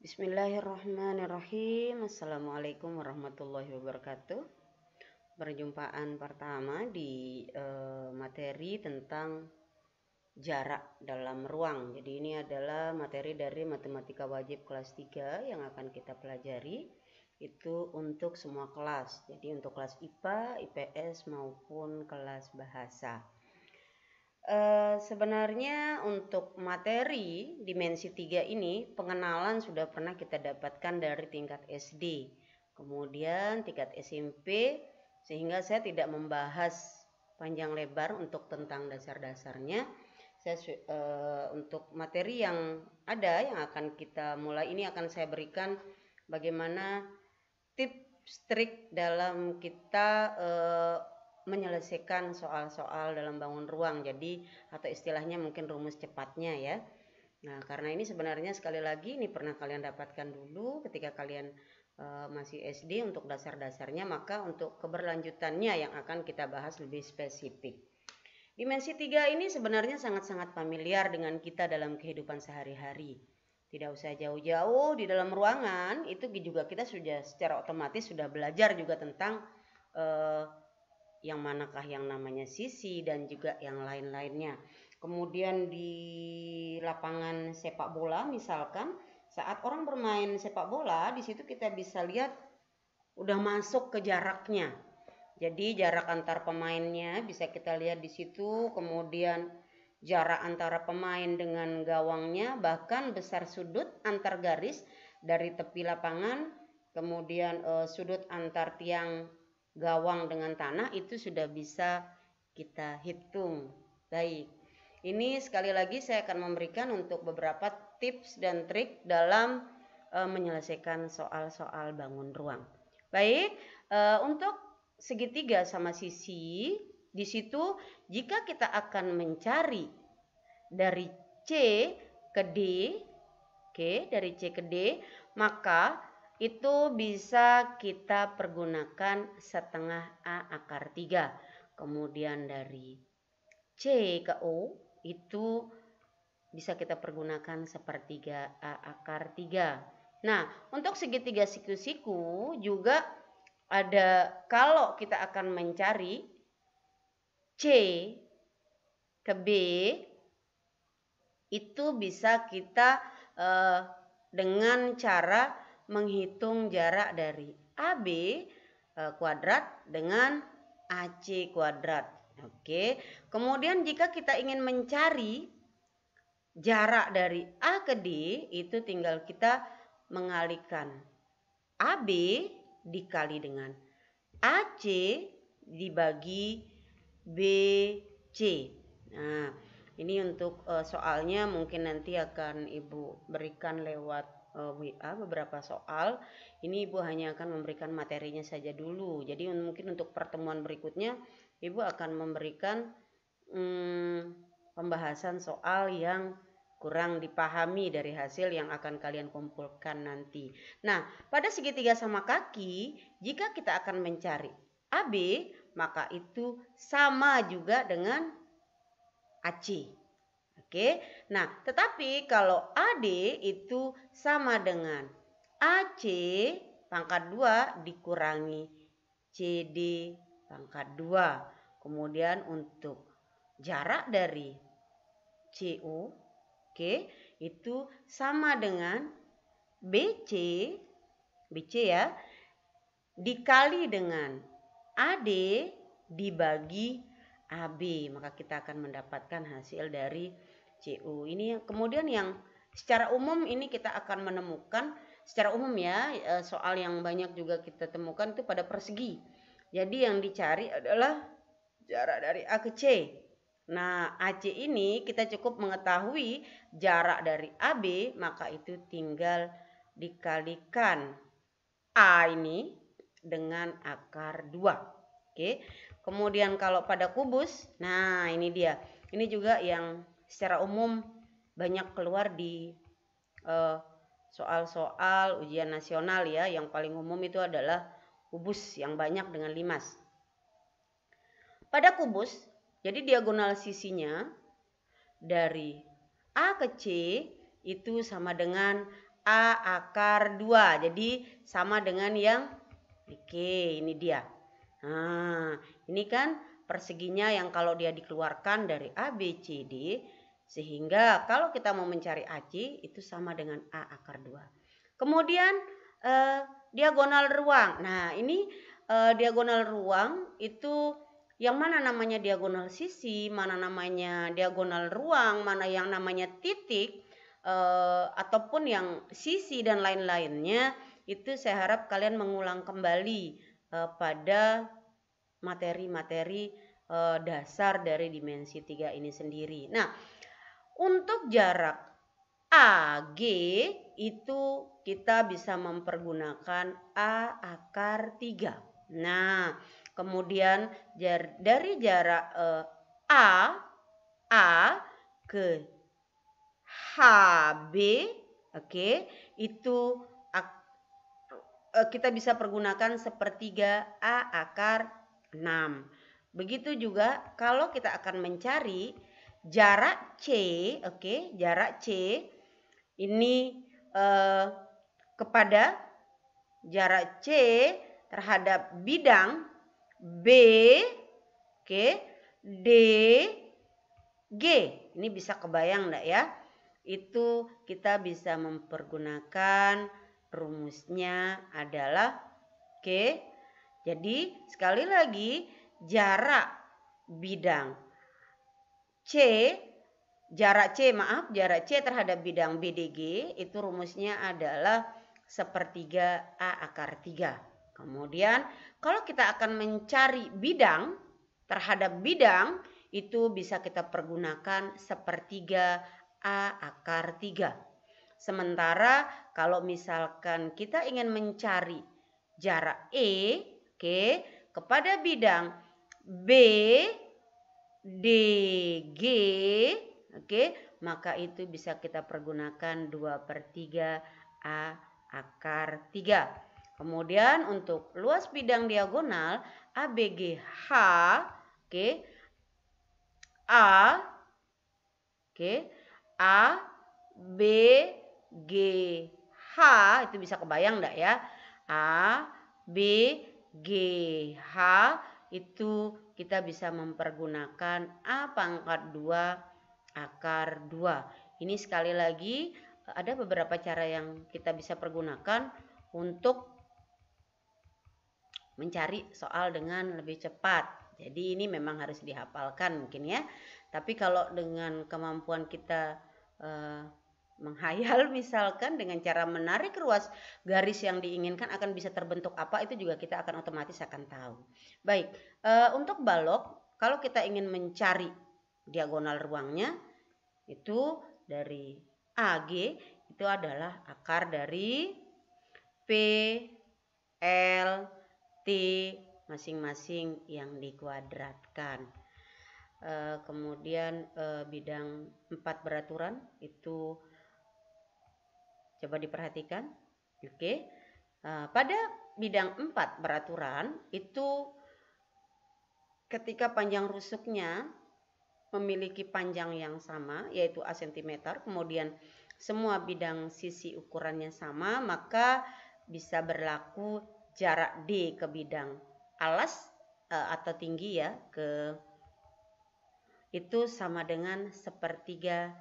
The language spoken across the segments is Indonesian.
Bismillahirrahmanirrahim. Assalamualaikum warahmatullahi wabarakatuh. Perjumpaan pertama di materi tentang jarak dalam ruang. Jadi ini adalah materi dari matematika wajib kelas 3 yang akan kita pelajari. Itu untuk semua kelas. Jadi untuk kelas IPA, IPS maupun kelas bahasa. Sebenarnya untuk materi dimensi 3 ini pengenalan sudah pernah kita dapatkan dari tingkat SD, kemudian tingkat SMP, sehingga saya tidak membahas panjang lebar untuk tentang dasar-dasarnya. Untuk materi yang ada yang akan kita mulai ini akan saya berikan bagaimana tips trik dalam kita menyelesaikan soal-soal dalam bangun ruang, jadi atau istilahnya mungkin rumus cepatnya ya. Nah, karena ini sebenarnya sekali lagi ini pernah kalian dapatkan dulu ketika kalian masih SD untuk dasar-dasarnya, maka untuk keberlanjutannya yang akan kita bahas lebih spesifik. Dimensi 3 ini sebenarnya sangat-sangat familiar dengan kita dalam kehidupan sehari-hari. Tidak usah jauh-jauh, di dalam ruangan itu juga kita sudah secara otomatis sudah belajar juga tentang yang manakah yang namanya sisi dan juga yang lain-lainnya. Kemudian di lapangan sepak bola misalkan, saat orang bermain sepak bola, di situ kita bisa lihat udah masuk ke jaraknya. Jadi jarak antar pemainnya bisa kita lihat di situ, kemudian jarak antara pemain dengan gawangnya, bahkan besar sudut antar garis dari tepi lapangan, kemudian sudut antar tiang gawang dengan tanah itu sudah bisa kita hitung. Baik, ini sekali lagi saya akan memberikan untuk beberapa tips dan trik dalam menyelesaikan soal-soal bangun ruang. Baik, untuk segitiga sama sisi, di situ jika kita akan mencari dari C ke D, oke, dari C ke D, maka itu bisa kita pergunakan setengah A akar 3. Kemudian dari C ke O itu bisa kita pergunakan sepertiga A akar 3. Nah, untuk segitiga siku-siku juga ada, kalau kita akan mencari C ke B itu bisa kita dengan cara menghitung jarak dari AB kuadrat dengan AC kuadrat. Oke. Kemudian jika kita ingin mencari jarak dari A ke D, itu tinggal kita mengalihkan AB dikali dengan AC dibagi BC. Nah, ini untuk soalnya mungkin nanti akan Ibu berikan lewat WA beberapa soal. Ini Ibu hanya akan memberikan materinya saja dulu. Jadi mungkin untuk pertemuan berikutnya Ibu akan memberikan pembahasan soal yang kurang dipahami dari hasil yang akan kalian kumpulkan nanti. Nah, pada segitiga sama kaki, jika kita akan mencari AB, maka itu sama juga dengan AC. Oke, nah tetapi kalau AD itu sama dengan AC pangkat 2 dikurangi CD pangkat 2. Kemudian untuk jarak dari CO, oke, itu sama dengan BC ya, dikali dengan AD dibagi AB, maka kita akan mendapatkan hasil dari CO. Ini kemudian yang secara umum ini kita akan menemukan secara umum ya, soal yang banyak juga kita temukan itu pada persegi. Jadi yang dicari adalah jarak dari A ke C. Nah, AC ini kita cukup mengetahui jarak dari AB, maka itu tinggal dikalikan A ini dengan akar 2. Oke. Kemudian kalau pada kubus, nah ini dia. Ini juga yang secara umum banyak keluar di soal-soal ujian nasional ya. Yang paling umum itu adalah kubus yang banyak dengan limas. Pada kubus, jadi diagonal sisinya dari A ke C itu sama dengan A akar 2. Jadi sama dengan yang oke, ini dia. Nah, ini kan perseginya yang kalau dia dikeluarkan dari A, B, C, D, sehingga kalau kita mau mencari AC itu sama dengan A akar 2. Kemudian diagonal ruang. Nah, ini diagonal ruang itu yang mana namanya diagonal sisi, mana namanya diagonal ruang, mana yang namanya titik, ataupun yang sisi dan lain-lainnya, itu saya harap kalian mengulang kembali pada materi-materi dasar dari dimensi 3 ini sendiri. Nah, untuk jarak AG itu kita bisa mempergunakan A akar 3. Nah, kemudian dari jarak A ke HB, oke, itu kita bisa pergunakan sepertiga A akar 6. Begitu juga kalau kita akan mencari jarak C, oke, jarak C ini kepada jarak C terhadap bidang B, oke, D, G. Ini bisa kebayang enggak ya? Itu kita bisa mempergunakan rumusnya adalah oke. Jadi sekali lagi jarak bidang C, jarak C terhadap bidang BDG itu rumusnya adalah sepertiga A akar 3. Kemudian kalau kita akan mencari bidang terhadap bidang itu bisa kita pergunakan sepertiga A akar 3. Sementara kalau misalkan kita ingin mencari jarak E, oke, kepada bidang B, D, G, oke, maka itu bisa kita pergunakan 2/3 A akar 3. Kemudian untuk luas bidang diagonal ABGH, oke, A, oke, A, B, G, H, itu bisa kebayang enggak ya? A, B, G, H itu kita bisa mempergunakan A pangkat 2 akar 2. Ini sekali lagi ada beberapa cara yang kita bisa pergunakan untuk mencari soal dengan lebih cepat. Jadi ini memang harus dihafalkan mungkin ya. Tapi kalau dengan kemampuan kita menghayal misalkan dengan cara menarik ruas garis yang diinginkan akan bisa terbentuk apa, itu juga kita akan otomatis akan tahu. Baik, untuk balok kalau kita ingin mencari diagonal ruangnya itu dari AG itu adalah akar dari P, L, T masing-masing yang dikuadratkan. Kemudian bidang 4 beraturan itu coba diperhatikan. Oke. Pada bidang 4 beraturan itu ketika panjang rusuknya memiliki panjang yang sama yaitu A cm, kemudian semua bidang sisi ukurannya sama, maka bisa berlaku jarak D ke bidang alas atau tinggi ya ke itu sama dengan sepertiga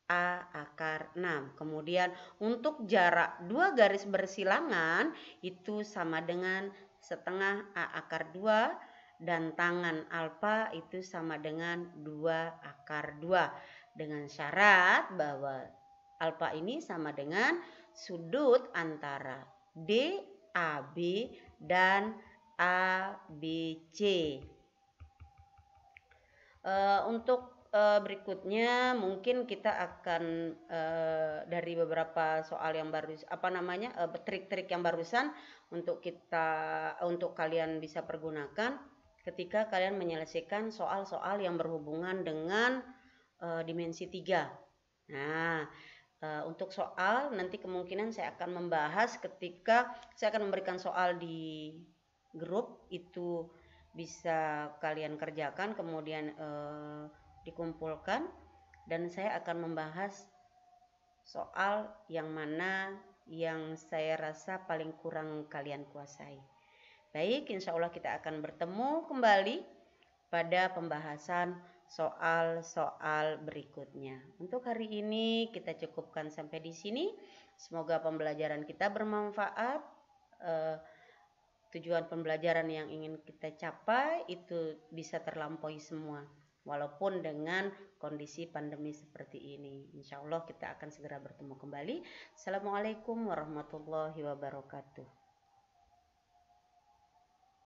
A akar 6. Kemudian untuk jarak dua garis bersilangan itu sama dengan setengah A akar 2 dan tangan alfa itu sama dengan 2 akar 2 dengan syarat bahwa alfa ini sama dengan sudut antara DAB dan ABC. Untuk berikutnya mungkin kita akan dari beberapa soal yang baru trik-trik yang barusan untuk kalian bisa pergunakan ketika kalian menyelesaikan soal-soal yang berhubungan dengan dimensi 3. Nah, untuk soal nanti kemungkinan saya akan membahas ketika saya akan memberikan soal di grup, itu bisa kalian kerjakan kemudian dikumpulkan dan saya akan membahas soal yang mana yang saya rasa paling kurang kalian kuasai. Baik, insya Allah kita akan bertemu kembali pada pembahasan soal-soal berikutnya. Untuk hari ini kita cukupkan sampai di sini. Semoga pembelajaran kita bermanfaat. Tujuan pembelajaran yang ingin kita capai itu bisa terlampaui semua. Walaupun dengan kondisi pandemi seperti ini. Insya Allah kita akan segera bertemu kembali. Assalamualaikum warahmatullahi wabarakatuh.